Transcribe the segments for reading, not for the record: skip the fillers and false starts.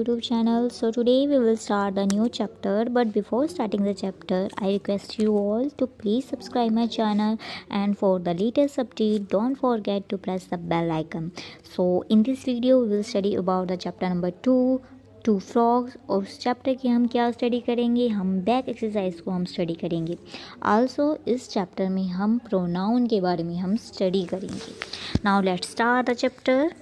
YouTube channel. So today we will start a new chapter, but before starting the chapter I request you all to please subscribe my channel, and for the latest update don't forget to press the bell icon. So in this video we will study about the chapter number 2 frogs. और उस chapter की हम क्या study करेंगे, हम back exercise को हम study करेंगे। आल्सो इस चैप्टर में हम प्रोनाउन के बारे में हम स्टडी करेंगे। Now let's start the chapter.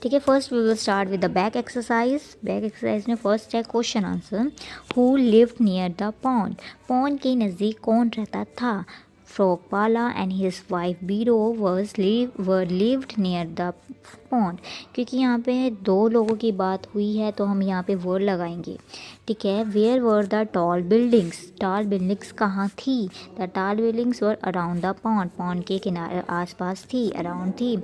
ठीक है, first we will start with the back exercise. Back exercise में फर्स्ट है question answer. Who lived near the pond, pond के नज़दीक कौन रहता था। फ्रॉगपाला एंड हिज वाइफ बीरो वर लिव्ड नियर द पॉन्ड। क्योंकि यहाँ पे दो लोगों की बात हुई है तो हम यहाँ पे वर्ड लगाएंगे। ठीक है, where were the tall buildings, tall buildings कहाँ थी। The tall buildings were around the pond, pond के किनारे आसपास थी, अराउंड थी।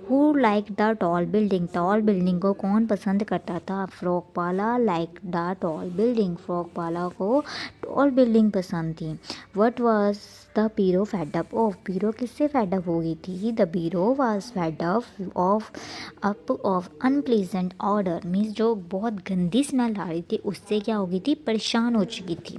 Who like the tall building, tall building को कौन पसंद करता था। फ्रॉगपाला लाइक द टॉल बिल्डिंग, फ्रॉगपाला को टॉल बिल्डिंग पसंद थी। वट वॉज द बीरो फेड अप ऑफ, बीरो किससे फेड अप हो गई थी। द बीरो was fed up of unpleasant order, means जो बहुत गंदी स्मेल आ रही थी उससे क्या हो गई थी, परेशान हो चुकी थी।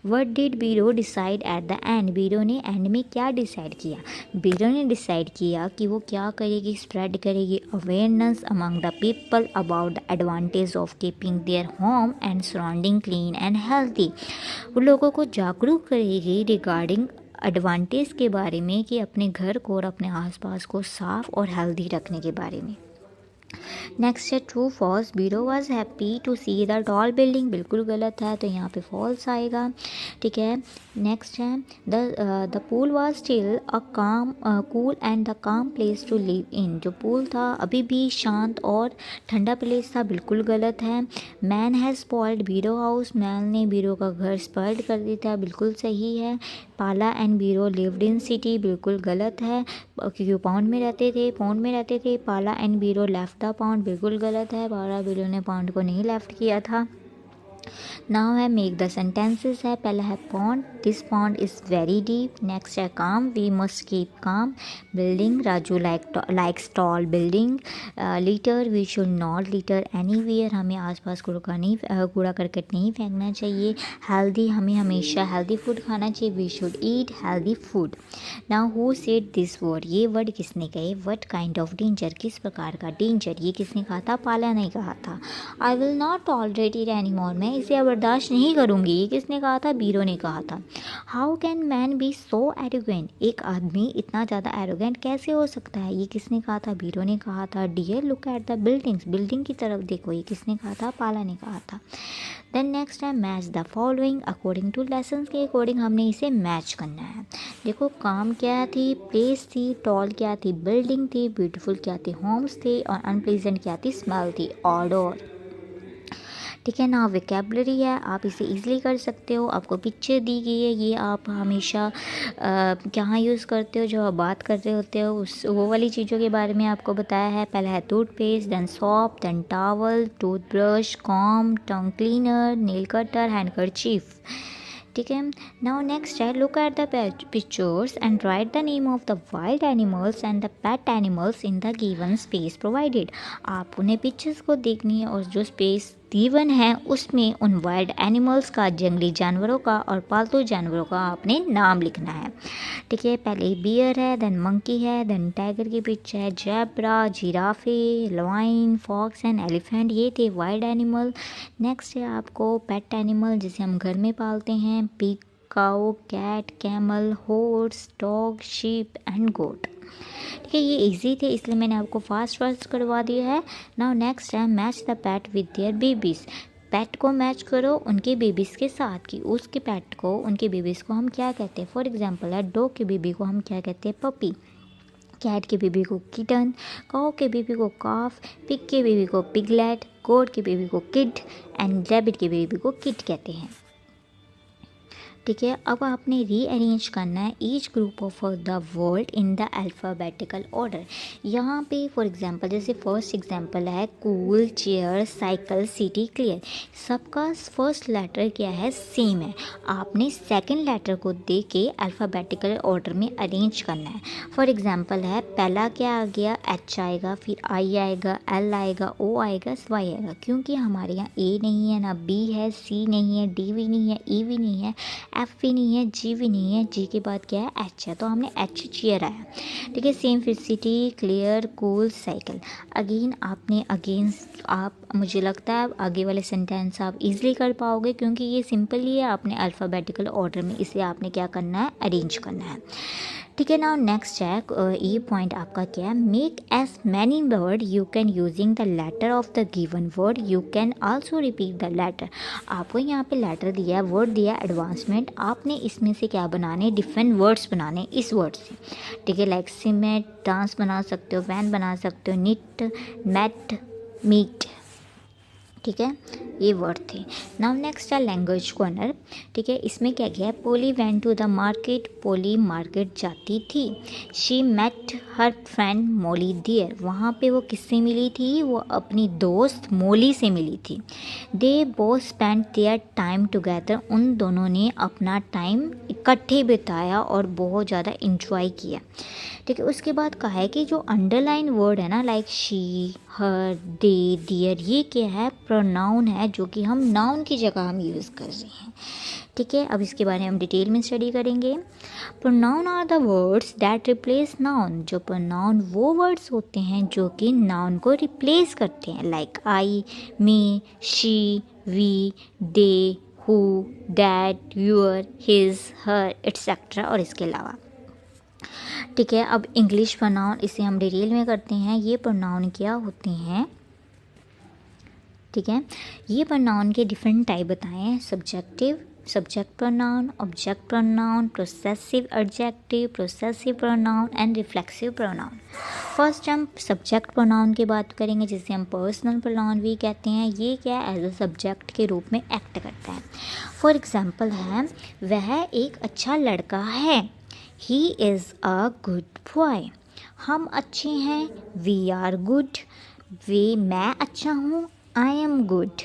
वट डिड बीरो डिसाइड एट द एंड, बीरो ने एंड में क्या डिसाइड किया। बीरो ने डिसाइड किया कि वो क्या करेगी, स्प्रेड करेगी awareness among the people about the advantage of keeping their home and surrounding clean and healthy. वो लोगों को जागरूक करेगी रिगार्डिंग एडवांटेज के बारे में कि अपने घर को और अपने आसपास को साफ़ और हेल्दी रखने के बारे में। नेक्स्ट है ट्रू फॉल्स, बीरो was happy to see the tall building, बिल्कुल गलत है तो यहाँ पे फॉल्स आएगा। ठीक है, नेक्स्ट है the pool was still a काम कूल एंड द काम प्लेस टू लिव इन, जो पूल था अभी भी शांत और ठंडा प्लेस था, बिल्कुल गलत है। मैन हैज़ स्पॉइल्ड बीरो हाउस, मैन ने बीरो का घर स्पॉइल्ड कर दिया था, बिल्कुल सही है। पाला एंड बीरो लिव्ड इन सिटी, बिल्कुल गलत है क्योंकि पाउंड में रहते थे। पाला एंड बीरो लेफ्ट द पाउंड, बिल्कुल गलत है, पाला बीरो ने पाउंड को नहीं लेफ्ट किया था। नाउ है मेक द सेंटेंसेस है, पहला है pond, this pond is very deep. Next है calm, we must keep calm. Building, Raju likes tall building. Litter, we should not litter anywhere, हमें आसपास कूड़ा करकट नहीं फेंकना चाहिए। हेल्दी, हमें हमेशा हेल्दी फूड खाना चाहिए, we should eat healthy food. Now who said this word, ये वर्ड किसने कहे। व्हाट काइंड ऑफ डेंजर, किस प्रकार का डेंजर, ये किसने कहा था, पाला ने कहा था। I will not tolerate it any more, मैं इसे अब बर्दाश्त नहीं करूँगी, ये किसने कहा था, बीरो ने कहा था। How can man B so arrogant, एक आदमी इतना ज़्यादा एरोगेंट कैसे हो सकता है, ये किसने कहा था, बीरो ने कहा था। Dear look at the buildings, building की तरफ देखो, ये किसने कहा था, पाला ने कहा था। देन नेक्स्ट है match the following according to lesson के अकॉर्डिंग हमने इसे मैच करना है। देखो काम क्या थी, प्लेस थी। टॉल क्या थी, बिल्डिंग थी। ब्यूटीफुल क्या थी, होम्स थे। और अनप्लीजेंट क्या थी, स्मेल थी, ऑर्डर। ठीक है ना, विकेबलरी है, आप इसे इजीली कर सकते हो। आपको पिक्चर दी गई है, ये आप हमेशा कहाँ यूज़ करते हो, जो आप बात कर रहे होते हो उस वो वाली चीज़ों के बारे में आपको बताया है। पहला है toothpaste, then soap, then towel, toothbrush, comb, tongue cleaner, nail cutter, handkerchief. ठीक है, नाउ नेक्स्ट है look at the pictures and write the name of the wild animals and the pet animals in the given space provided. आप उन्हें pictures को देखनी है और जो स्पेस गिवन है उसमें उन वाइल्ड एनिमल्स का, जंगली जानवरों का और पालतू जानवरों का आपने नाम लिखना है। ठीक है, पहले बियर है, देन मंकी है, देन टाइगर की पिक्चर है, zebra, giraffe, lion, fox and elephant, ये थे वाइल्ड एनिमल। नेक्स्ट है आपको पेट एनिमल जिसे हम घर में पालते हैं, pig, cow, cat, camel, horse, dog, sheep and goat. ठीक है, ये इजी थे इसलिए मैंने आपको फास्ट करवा दिया है। नाउ नेक्स्ट है match the pet with their babies, pet को मैच करो उनके बेबीज़ के साथ कि उसके पेट को, उनके बेबीज़ को हम क्या कहते हैं। फॉर एग्जांपल है डॉग के बेबी को हम क्या कहते हैं, पपी। कैट के बेबी को किटन, काऊ के बेबी को काफ, पिग के बेबी को पिगलेट, गोट के बेबी को किड एंड रैबिट के बेबी को किट कहते हैं। ठीक है। अब आपने रीअरेंज करना है each group of the word in the alphabetical order. यहाँ पे फॉर एग्जांपल जैसे फर्स्ट एग्जांपल है cool, chair, cycle, city, clear. सबका फर्स्ट लेटर क्या है, सेम है। आपने सेकंड लेटर को दे के अल्फ़ाबेटिकल ऑर्डर में अरेंज करना है। फॉर एग्जांपल है पहला क्या आ गया, एच आएगा, फिर आई आएगा, एल आएगा, ओ आएगा, वाई आएगा। क्योंकि हमारे यहाँ ए नहीं है, ना बी है, सी नहीं है, डी भी नहीं है, ई भी नहीं है, एफ भी नहीं है, जी भी नहीं है, जी के बाद क्या है, एच है, तो हमने एच चेयर आया। ठीक है। सेम फिर city, clear, cool, cycle. Again आपने आप मुझे लगता है आगे वाले सेंटेंस आप इजीली कर पाओगे क्योंकि ये सिंपल ही है, आपने अल्फ़ाबेटिकल ऑर्डर में, इसलिए आपने क्या करना है, अरेंज करना है। ठीक है। नाउ नेक्स्ट है ये पॉइंट आपका क्या है, make as many word you can using the letter of the given word, you can also repeat the letter. आपको यहाँ पे लेटर दिया है, वर्ड दिया है, एडवांसमेंट, आपने इसमें से क्या बनाने, डिफरेंट वर्ड्स बनाने इस वर्ड से। ठीक है। लाइक सीमेंट, डांस बना सकते हो, वैन बना सकते हो, निट, मैट, मीट। ठीक है, ये वर्ड थे। नाउ नेक्स्ट है लैंग्वेज कॉर्नर। ठीक है, इसमें क्या किया है, Polly went to the market, Polly market जाती थी। She met her friend Molly there, वहाँ पे वो किससे मिली थी, वो अपनी दोस्त मोली से मिली थी। They both spend their time together, उन दोनों ने अपना टाइम इकट्ठे बिताया और बहुत ज़्यादा इंजॉय किया। ठीक है। उसके बाद कहा है कि जो अंडरलाइन वर्ड है ना, like she, her, they, dear, ये क्या है, प्रोनाउन है, जो कि हम नाउन की जगह हम यूज़ कर रहे हैं। ठीक है। अब इसके बारे में हम डिटेल में स्टडी करेंगे। Pronoun are the words that replace noun, जो प्रोनाउन वो वर्ड्स होते हैं जो कि नाउन को रिप्लेस करते हैं, like I, me, she, we, they, who, that, your, his, her, etcetera और इसके अलावा। ठीक है। अब इंग्लिश प्रोनाउन, इसे हम डिटेल में करते हैं। ये प्रोनाउन क्या होते हैं, ठीक है, ये प्रोनाउन के डिफरेंट टाइप बताए हैं, subjective, subject pronoun, object pronoun, progressive adjective, progressive pronoun and reflexive pronoun. First हम सब्जेक्ट प्रोनाउन की बात करेंगे, जिसे हम पर्सनल प्रोनाउन भी कहते हैं। ये क्या एज अ सब्जेक्ट के रूप में एक्ट करता है। फॉर एग्जाम्पल है, वह एक अच्छा लड़का है, he is a good boy. हम अच्छे हैं, वी आर गुड। मैं अच्छा हूँ, आई एम गुड।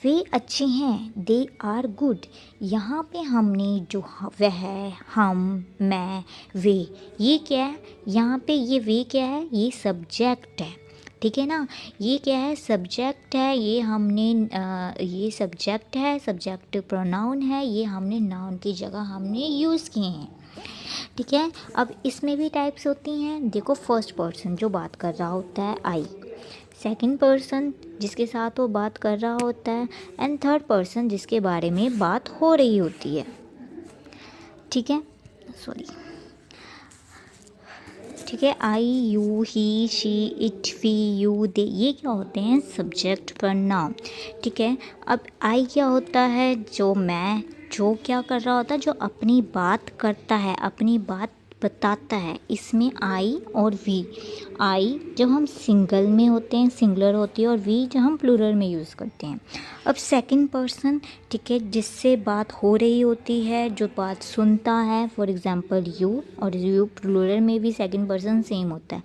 वे अच्छे हैं, दे आर गुड। यहाँ पे हमने जो वह, हम, मैं, वे, ये क्या है, यहाँ पे ये वे क्या है, ये सब्जेक्ट है। ठीक है ना, ये क्या है, सब्जेक्ट है, ये हमने ये सब्जेक्ट है, सब्जेक्ट प्रोनाउन है, ये हमने नाउन की जगह हमने यूज़ किए हैं। ठीक है। अब इसमें भी टाइप्स होती हैं। देखो, फर्स्ट पर्सन जो बात कर रहा होता है, आई। सेकंड पर्सन जिसके साथ वो बात कर रहा होता है, एंड थर्ड पर्सन जिसके बारे में बात हो रही होती है। ठीक है, सॉरी। ठीक है, I, you, he, she, it, we, you, they, ये क्या होते हैं, सब्जेक्ट प्रोनाउन। ठीक है। अब आई क्या होता है, जो मैं, जो क्या कर रहा होता है, जो अपनी बात करता है, अपनी बात बताता है, इसमें आई और वी। आई जब हम सिंगल में होते हैं, सिंगुलर होती है, और वी जब हम प्लूरल में यूज़ करते हैं। अब सेकंड पर्सन, ठीक है, जिससे बात हो रही होती है, जो बात सुनता है, फॉर एग्जांपल यू, और यू प्लूरल में भी सेकंड पर्सन सेम होता है।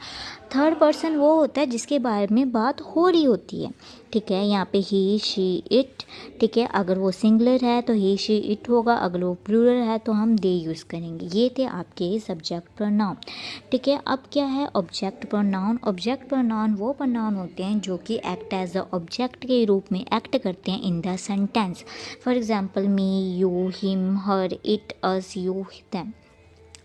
थर्ड पर्सन वो होता है जिसके बारे में बात हो रही होती है। ठीक है, यहाँ पे ही, शी, इट। ठीक है, अगर वो सिंगुलर है तो ही, शी, इट होगा, अगर वो प्लूरल है तो हम दे यूज़ करेंगे। ये थे आपके सब्जेक्ट प्रोनाउन। ठीक है। अब क्या है ऑब्जेक्ट प्रोनाउन। ऑब्जेक्ट प्रोनाउन वो प्रोनाउन होते हैं जो कि एक्ट एज अ ऑब्जेक्ट के रूप में एक्ट करते हैं in the sentence. For example me, you, him, her, it, us, you, them.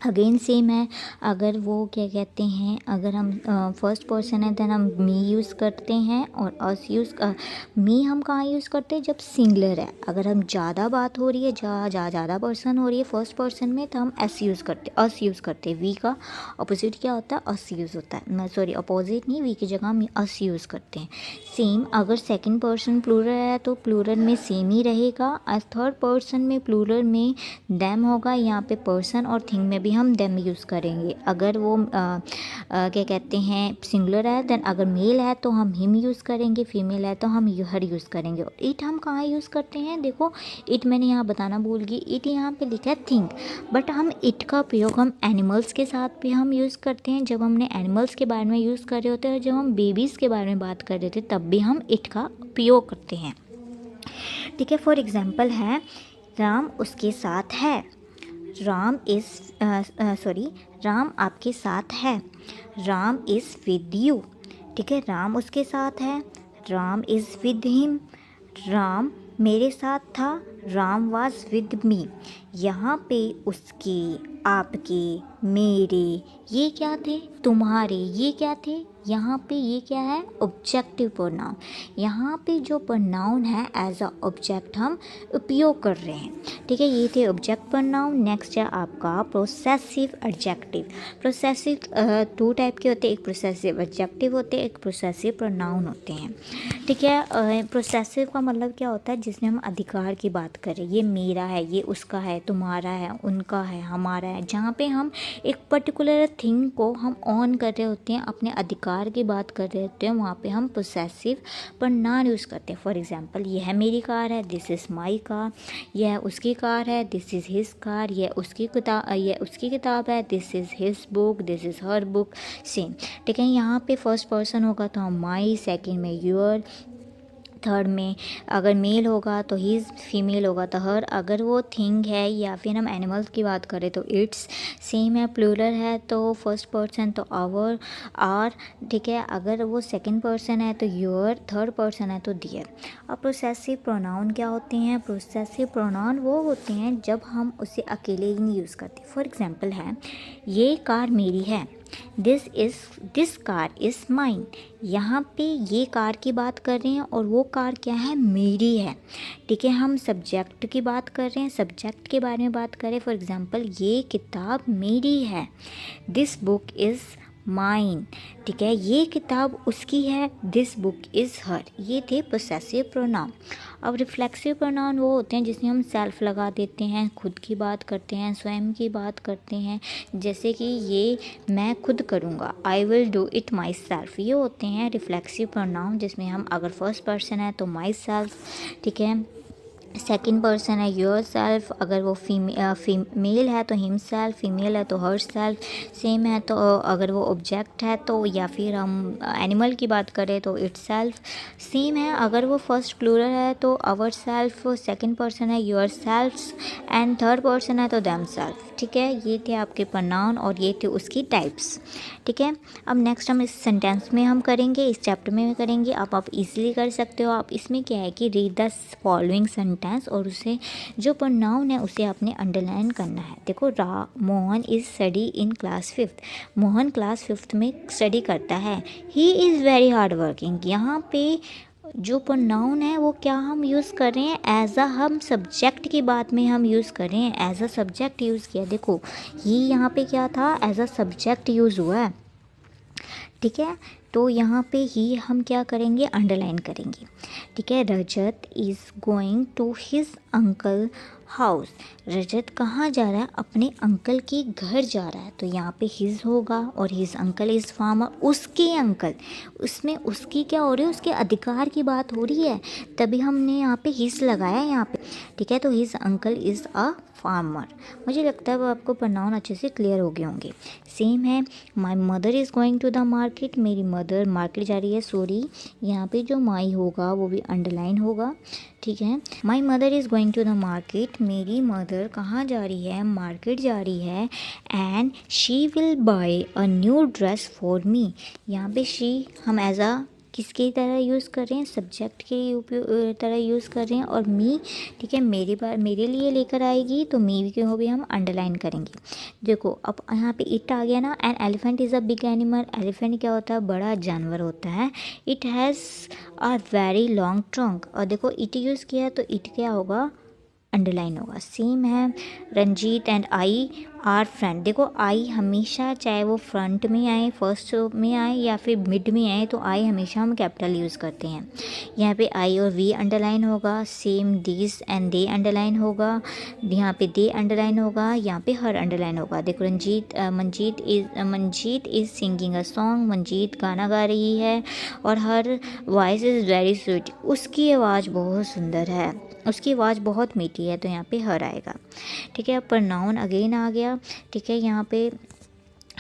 Again same है, अगर वो क्या कहते हैं, अगर हम फर्स्ट पर्सन है देन हम मी यूज़ करते हैं, और अस मी हम कहाँ यूज़ करते हैं, जब सिंगुलर है। अगर हम ज़्यादा बात हो रही है, ज़्यादा पर्सन हो रही है फर्स्ट पर्सन में, तो हम अस यूज़ करते हैं। वी का अपोजिट क्या होता है, अस यूज़ होता है, सॉरी अपोजिट नहीं, वी की जगह हम अस यूज़ करते हैं। सेम अगर सेकेंड पर्सन प्लूरल है तो प्लूरल में सेम ही रहेगा। थर्ड पर्सन में प्लूरल में दैम होगा। यहाँ पे पर्सन और थिंग में भी हम देम यूज़ करेंगे। अगर वो क्या कहते हैं सिंगुलर है, देन अगर मेल है तो हम हिम यूज़ करेंगे, फीमेल है तो हम हर यूज़ करेंगे। इट हम कहाँ यूज़ करते हैं, देखो इट मैंने यहाँ बताना भूल गई, इट यहाँ पे लिखा है थिंक, बट हम इट का प्रयोग हम एनिमल्स के साथ भी हम यूज़ करते हैं। जब हमने एनिमल्स के बारे में यूज़ कर रहे होते हैं और जब हम बेबीज़ के बारे में बात कर रहे थे तब भी हम इट का प्रयोग करते हैं। ठीक है, फॉर एग्जाम्पल है राम उसके साथ है, राम इज़ राम आपके साथ है, राम इज़ विद यू। ठीक है, राम उसके साथ है, Ram is with him, Ram मेरे साथ था, राम वाज विद मी। यहाँ पे उसके, आपके, मेरे ये क्या थे, तुम्हारे ये क्या थे, यहाँ पे ये क्या है, ऑब्जेक्टिव प्रोनाउन। यहाँ पे जो प्रोनाउन है एज अ ऑब्जेक्ट हम उपयोग कर रहे हैं। ठीक है, ये थे ऑब्जेक्ट प्रोनाउन। नेक्स्ट है आपका प्रोसेसिव एडजेक्टिव। प्रोसेसिव 2 टाइप के होते हैं, एक प्रोसेसिव एडजेक्टिव होते हैं, एक प्रोसेसिव प्रोनाउन होते हैं। ठीक है, प्रोसेसिव का मतलब क्या होता है, जिसमें हम अधिकार की बात करें, ये मेरा है, ये उसका है, तुम्हारा है, उनका है, हमारा है। जहाँ पे हम एक पर्टिकुलर थिंग को हम ऑन कर रहे होते हैं, अपने अधिकार की बात कर रहे होते हैं, वहाँ पे हम पोसेसिव प्रोनाउन यूज़ करते हैं। फॉर एग्जांपल, यह है मेरी कार है, दिस इज़ माई कार। यह उसकी कार है, दिस इज़ हिज कार। यह उसकी किताब है, this is his book, this is her book. Same. ठीक है, यहाँ पे फर्स्ट पर्सन होगा तो हम माई, सेकेंड में योर, थर्ड में अगर मेल होगा तो हिज, फीमेल होगा तो हर। अगर वो थिंग है या फिर हम एनिमल्स की बात करें तो इट्स। सेम है, प्लूरल है तो फर्स्ट पर्सन तो आवर, आर। ठीक है, अगर वो सेकंड पर्सन है तो योर, थर्ड पर्सन है तो डियर। अब प्रोसेसिव प्रोनाउन क्या होते हैं, प्रोसेसिव प्रोनाउन वो होते हैं जब हम उसे अकेले ही नहीं यूज़ करते। फॉर एग्जाम्पल है, ये कार मेरी है, दिस कार इज़ माइन। यहाँ पे ये कार की बात कर रहे हैं और वो कार क्या है, मेरी है। ठीक है, हम सब्जेक्ट की बात कर रहे हैं, सब्जेक्ट के बारे में बात करें। फॉर एग्जांपल, ये किताब मेरी है, दिस बुक इज़ माइन। ठीक है, ये किताब उसकी है, दिस बुक इज़ हर। ये थे पोसेसिव प्रोनाउन। अब रिफ्लेक्सिव प्रोनाउन वो होते हैं जिसमें हम सेल्फ लगा देते हैं, खुद की बात करते हैं, स्वयं की बात करते हैं। जैसे कि ये मैं खुद करूँगा, I will do it my self. ये होते हैं रिफ्लेक्सिव प्रोनाउन, जिसमें हम अगर फर्स्ट पर्सन है तो माई सेल्फ। ठीक है, सेकेंड पर्सन है योर सेल्फ, अगर वो फीमेल है तो हिम सेल्फ, फीमेल है तो हर सेल्फ। सेम है, तो अगर वो ऑब्जेक्ट है तो, या फिर हम एनिमल की बात करें तो इट सेल्फ। सेम है, अगर वो फर्स्ट प्लूरल है तो आवर सेल्फ, सेकेंड पर्सन है your selves, and third person है तो देम सेल्फ। ठीक है, ये थे आपके प्रोनाउन और ये थे उसकी टाइप्स। ठीक है, अब नेक्स्ट हम इस सेंटेंस में हम करेंगे, इस चैप्टर में करेंगे। आप इजीली कर सकते हो। आप इसमें क्या है कि रीड द फॉलोइंग सेंटेंस और उसे जो प्रोनाउन है उसे आपने अंडरलाइन करना है। देखो, Mohan is study in class 5th। Mohan class 5th में स्टडी करता है। He is very hard working. यहाँ पे जो प्रोनाउन है वो क्या हम यूज़ कर रहे हैं, एज अ हम सब्जेक्ट की बात में हम यूज़ कर रहे हैं, एज अ सब्जेक्ट यूज़ किया। देखो, ये यहाँ पे क्या था, एज अ सब्जेक्ट यूज़ हुआ है। ठीक है, तो यहाँ पे ही हम क्या करेंगे, अंडरलाइन करेंगे। ठीक है, Rajat is going to his uncle house. Rajat कहाँ जा रहा है, अपने अंकल के घर जा रहा है। तो यहाँ पे हिज होगा और हिज अंकल इज़ फार्मर, उसके अंकल। उसमें उसकी क्या हो रही है, उसके अधिकार की बात हो रही है, तभी हमने यहाँ पे हिज लगाया है यहाँ पे। ठीक है, तो his uncle is a farmer. मुझे लगता है वो आपको प्रोनाउन अच्छे से क्लियर हो गए होंगे। सेम है, my mother is going to the market. मेरी मदर मार्केट जा रही है। सॉरी, यहाँ पे जो माई होगा वो भी अंडरलाइन होगा। ठीक है, my mother is going to the market. मेरी मदर कहाँ जा रही है, मार्केट जा रही है। And she will buy a new dress for me. यहाँ पे शी हम एज अ किसकी तरह यूज़ कर रहे हैं, सब्जेक्ट के तरह यूज़ कर रहे हैं। और मी, ठीक है, मेरे लिए लेकर आएगी, तो मी को भी हम अंडरलाइन करेंगे। देखो, अब यहाँ पे इट आ गया ना। An elephant is a big animal. Elephant क्या होता है, बड़ा जानवर होता है। It has a very long trunk. और देखो, इट यूज़ किया तो इट क्या होगा, अंडरलाइन होगा। सेम है Ranjit and I are friend. देखो आई हमेशा चाहे वो फ्रंट में आए, फर्स्ट में आए या फिर मिड में आए, तो आई हमेशा हम कैपिटल यूज़ करते हैं। यहाँ पे आई और वी अंडरलाइन होगा। Same this and they underline होगा। यहाँ पे दे अंडरलाइन होगा। यहाँ पे हर अंडरलाइन होगा। देखो Manjeet is singing a song. Manjeet गाना गा रही है। और her voice is very sweet. उसकी आवाज़ बहुत सुंदर है, उसकी आवाज़ बहुत मीठी है, तो यहाँ पे हर आएगा। ठीक है, अब प्रोनाउन अगेन आ गया। ठीक है, यहाँ पे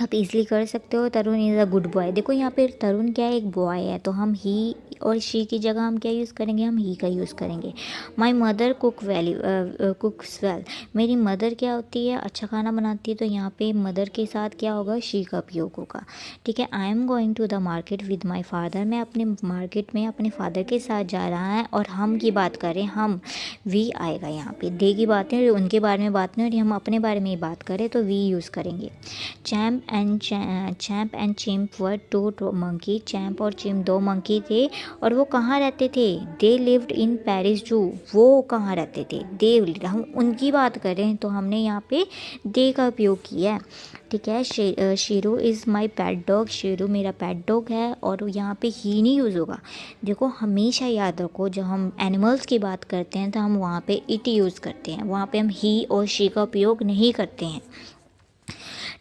आप इजीली कर सकते हो। तरुण इज़ अ गुड बॉय। देखो यहाँ पे तरुण क्या है, एक बॉय है, तो हम ही और शी की जगह हम क्या यूज़ करेंगे, हम ही का यूज़ करेंगे। My mother कुक्स well. मेरी मदर क्या होती है, अच्छा खाना बनाती है, तो यहाँ पे मदर के साथ क्या होगा, शी का उपयोग होगा। ठीक है, I am going to the market with my father. मैं अपने मार्केट में अपने फादर के साथ जा रहा है। और हम की बात करें, हम वी आएगा यहाँ पे। दे की बात नहीं, उनके बारे में बात नहीं, और हम अपने बारे में ही बात करें तो वी यूज़ करेंगे। Champ and Chimp were two monkey. Champ और चिम्प दो मंकी थे, और वो कहाँ रहते थे, दे लिव्ड इन पेरिस जू। वो कहाँ रहते थे, दे, हम उनकी बात करें तो हमने यहाँ पे दे का उपयोग किया है। ठीक है, Sheru is my pet dog. Sheru मेरा पेट डॉग है, और यहाँ पे ही नहीं यूज़ होगा। देखो हमेशा याद रखो, जब हम एनिमल्स की बात करते हैं तो हम वहाँ पे इट यूज़ करते हैं, वहाँ पे हम ही और शी का उपयोग नहीं करते हैं।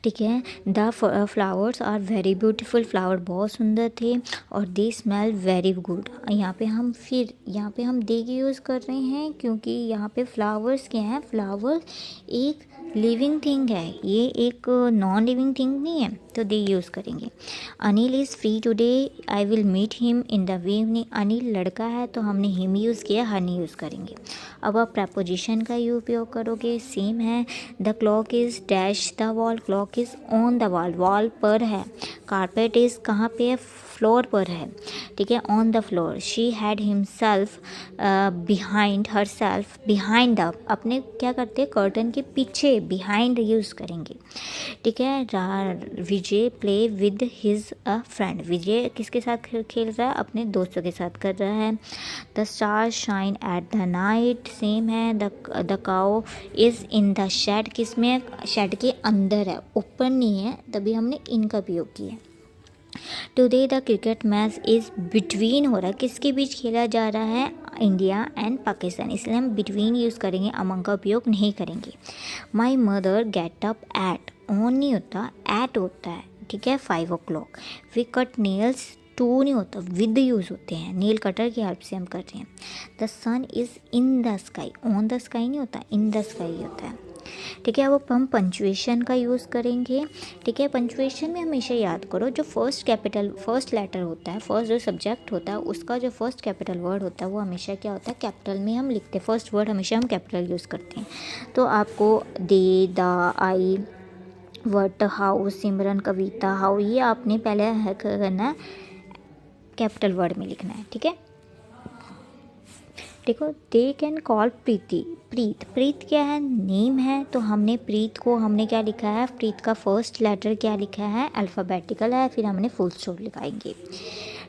ठीक है, the flowers are very beautiful. Flower बहुत सुंदर थे, और दे स्मेल वेरी गुड। यहाँ पे हम दे की यूज़ कर रहे हैं, क्योंकि यहाँ पे फ्लावर्स क्या हैं, फ्लावर्स एक लिविंग थिंग है, ये एक नॉन लिविंग थिंग नहीं है, तो दे यूज़ करेंगे। Anil is free today, I will meet him in the evening. Anil लड़का है, तो हमने हिम यूज़ किया, हर नहीं यूज़ करेंगे। अब आप प्रपोजिशन का ही उपयोग करोगे। सेम है, the clock is dash the wall. Clock is on the wall, wall पर है। कारपेट इज़ कहाँ पे है, फ्लोर पर है। ठीक है, on the floor. She had himself behind her self, behind the, अपने क्या करते हैं, कर्टन के पीछे, बिहाइंड यूज़ करेंगे। ठीक है, Vijay play with his a friend. Vijay किसके साथ खेल रहा है, अपने दोस्तों के साथ कर रहा है। The star shine at the night. Same है, the cow is in the shed. किस में, शेड के अंदर है, ऊपर नहीं है, तभी हमने इनका उपयोग किया। Today the cricket match is between हो रहा है, किसके बीच खेला जा रहा है, इंडिया एंड पाकिस्तान, इसलिए हम बिटवीन यूज़ करेंगे, अमंग का उपयोग नहीं करेंगे। My mother get up at, on नहीं होता, एट होता है। ठीक है, 5 o'clock। We cut nails, to नहीं होता, विद यूज़ होते हैं, नेल कटर की हेल्प से हम कर रहे हैं। The sun is in the sky, on the sky नहीं होता, इन द स्काई होता है। ठीक है, अब हम पंचुएशन का यूज़ करेंगे। ठीक है, पंचुएशन में हमेशा याद करो, जो फर्स्ट लेटर होता है, फर्स्ट जो सब्जेक्ट होता है, उसका जो फर्स्ट कैपिटल वर्ड होता है वो हमेशा क्या होता है, कैपिटल में हम लिखते हैं, फर्स्ट वर्ड हमेशा हम कैपिटल यूज़ करते हैं। तो आपको they, the, I, what, how, Simran, Kavita, how, ये आपने पहले है करना है, कैपिटल वर्ड में लिखना है। ठीक है, देखो, दे कैन कॉल प्रीति। प्रीत क्या है, नेम है, तो हमने प्रीत को हमने क्या लिखा है, प्रीत का फर्स्ट लेटर क्या लिखा है, अल्फ़ाबेटिकल है, फिर हमने फुल स्टॉप लगाएंगे।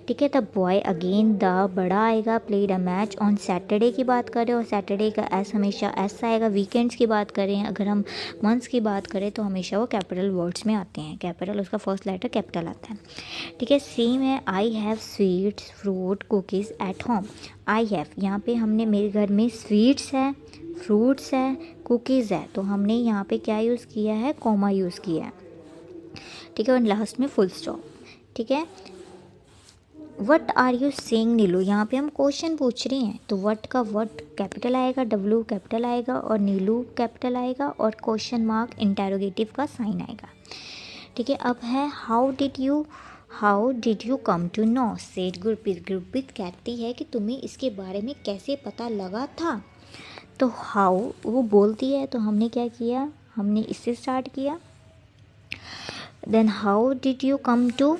ठीक है, तब बॉय अगेन द बड़ा आएगा। Played a match on Saturday की बात करें, और सैटरडे का एस हमेशा एस आएगा। वीकेंड्स की बात करें, अगर हम मंथ्स की बात करें तो हमेशा वो कैपिटल वर्ड्स में आते हैं, कैपिटल उसका फर्स्ट लेटर कैपिटल आता है। ठीक है, सेम है, I have sweets, fruit, cookies at home. I have, यहाँ पे हमने मेरे घर में स्वीट्स है, फ्रूट्स है, कुकीज़ है, तो हमने यहाँ पे क्या यूज़ किया है, कॉमा यूज़ किया है। ठीक है, और लास्ट में फुल स्टॉप। ठीक है, वट आर यू सेइंग नीलू, यहाँ पे हम क्वेश्चन पूछ रहे हैं, तो वट का वट कैपिटल आएगा, डब्ल्यू कैपिटल आएगा, और नीलू कैपिटल आएगा, और क्वेश्चन मार्क इंटेरोगेटिव का साइन आएगा। ठीक है, अब है how did you come to know, said Gurpreet कहती है कि तुम्हें इसके बारे में कैसे पता लगा था। तो हाउ वो बोलती है, तो हमने क्या किया, हमने इससे स्टार्ट किया। Then how did you come to,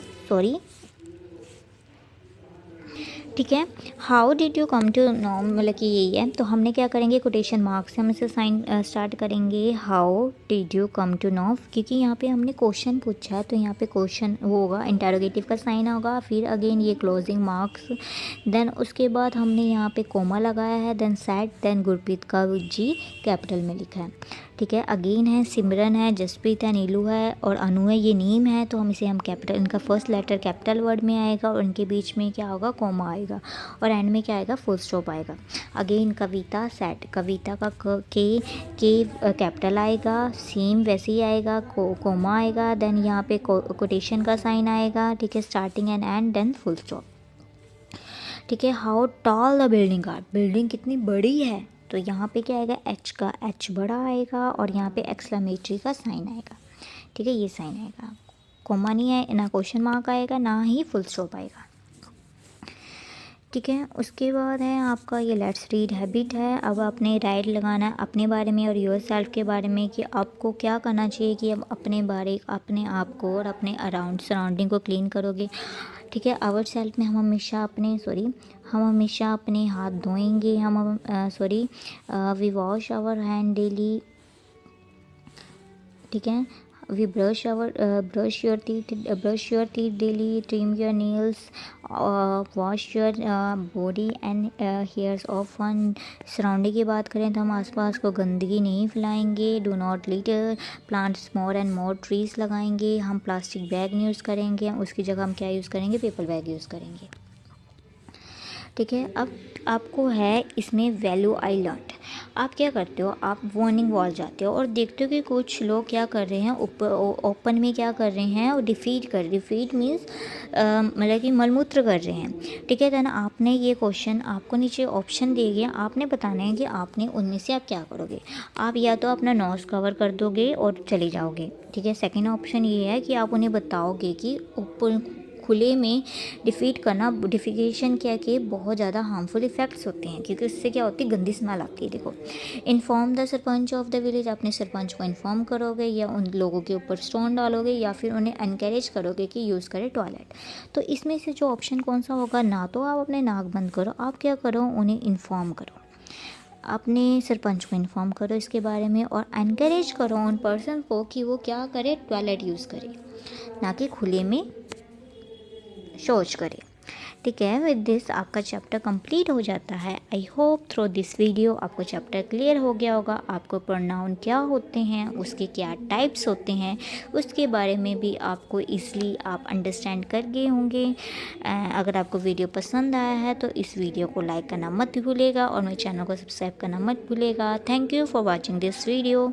ठीक है। How did you come to know, मतलब कि यही है। तो हमने क्या करेंगे, कोटेशन मार्क्स से हम इसे साइन स्टार्ट करेंगे। How did you come to know, क्योंकि यहाँ पे हमने क्वेश्चन पूछा है तो यहाँ पे क्वेश्चन वो होगा, इंटरोगेटिव का साइन होगा, फिर अगेन ये क्लोजिंग मार्क्स, देन उसके बाद हमने यहाँ पे कोमा लगाया है, देन सेट, देन गुरप्रीत का जी कैपिटल में लिखा है। ठीक है। अगेन है सिमरन है, जसप्रीत है, नीलू है और अनु है, ये नेम है तो हम कैपिटल, इनका फर्स्ट लेटर कैपिटल वर्ड में आएगा और इनके बीच में क्या होगा, कोमा आएगा और एंड में क्या आएगा, फुल स्टॉप आएगा। अगेन कविता सेट, कविता का के कैपिटल आएगा, सेम वैसे ही आएगा, कोमा आएगा, देन यहाँ पे कोटेशन का साइन आएगा। ठीक है। Starting and end, then full stop. ठीक है। How tall the building are, building कितनी बड़ी है, तो यहाँ पे क्या आएगा, एच का एच बड़ा आएगा और यहाँ पे एक्सक्लेमेटरी का साइन आएगा। ठीक है, ये साइन आएगा, कोमा नहीं है, ना क्वेश्चन मार्क आएगा, ना ही फुल स्टॉप आएगा। ठीक है। उसके बाद है आपका ये लेट्स रीड हैबिट है। अब आपने राइट लगाना है अपने बारे में और योर सेल्फ के बारे में, कि आपको क्या करना चाहिए कि अब अपने आप को और अपने अराउंड सराउंडिंग को क्लीन करोगे। ठीक है। आवर सेल्फ में हम हमेशा अपने हाथ धोएंगे, we wash our hand daily. ठीक है। We brush your teeth daily, trim your nails, wash your body and hairs often। Surrounding की बात करें तो हम आसपास को गंदगी नहीं फैलाएंगे, do not litter, plants more and more trees लगाएंगे, हम प्लास्टिक बैग नहीं यूज़ करेंगे, उसकी जगह हम क्या यूज़ करेंगे, पेपर बैग यूज़ करेंगे। ठीक है। अब आपको है इसमें वैल्यू आई लर्न। आप क्या करते हो, आप वार्निंग वॉल जाते हो और देखते हो कि कुछ लोग क्या कर रहे हैं, ओपन में क्या कर रहे हैं, और डिफीट मीन्स मतलब कि मलमूत्र कर रहे हैं। ठीक है। देन आपने ये क्वेश्चन, आपको नीचे ऑप्शन दिए गए, आपने बताना है कि आपने उनमें से आप क्या करोगे। आप या तो अपना नोज़ कवर कर दोगे और चले जाओगे। ठीक है। सेकेंड ऑप्शन ये है कि आप उन्हें बताओगे कि ऊपर खुले में डिफिकेशन क्या कि बहुत ज़्यादा हार्मफुल इफ़ेक्ट्स होते हैं, क्योंकि उससे क्या होती है, गंदी स्मेल आती है। देखो, inform the sarpanch of the village, अपने सरपंच को इन्फॉर्म करोगे या उन लोगों के ऊपर स्टोन डालोगे या फिर उन्हें एनकरेज करोगे कि यूज़ करें टॉयलेट। तो इसमें से जो ऑप्शन कौन सा होगा, ना तो आप अपने नाक बंद करो, आप क्या करो, उन्हें इन्फॉर्म करो, अपने सरपंच को इन्फॉर्म करो इसके बारे में और एनकरेज करो उन पर्सन को कि वो क्या करे, टॉयलेट यूज़ करे, ना कि खुले में शौच करें। ठीक है। विद दिस आपका चैप्टर कंप्लीट हो जाता है। I hope through this video आपको चैप्टर क्लियर हो गया होगा। आपको प्रोनाउन क्या होते हैं, उसके क्या टाइप्स होते हैं, उसके बारे में भी आपको ईज़िली आप अंडरस्टैंड कर गए होंगे। अगर आपको वीडियो पसंद आया है तो इस वीडियो को लाइक करना मत भूलिएगा और मेरे चैनल को सब्सक्राइब करना मत भूलिएगा। Thank you for watching this video.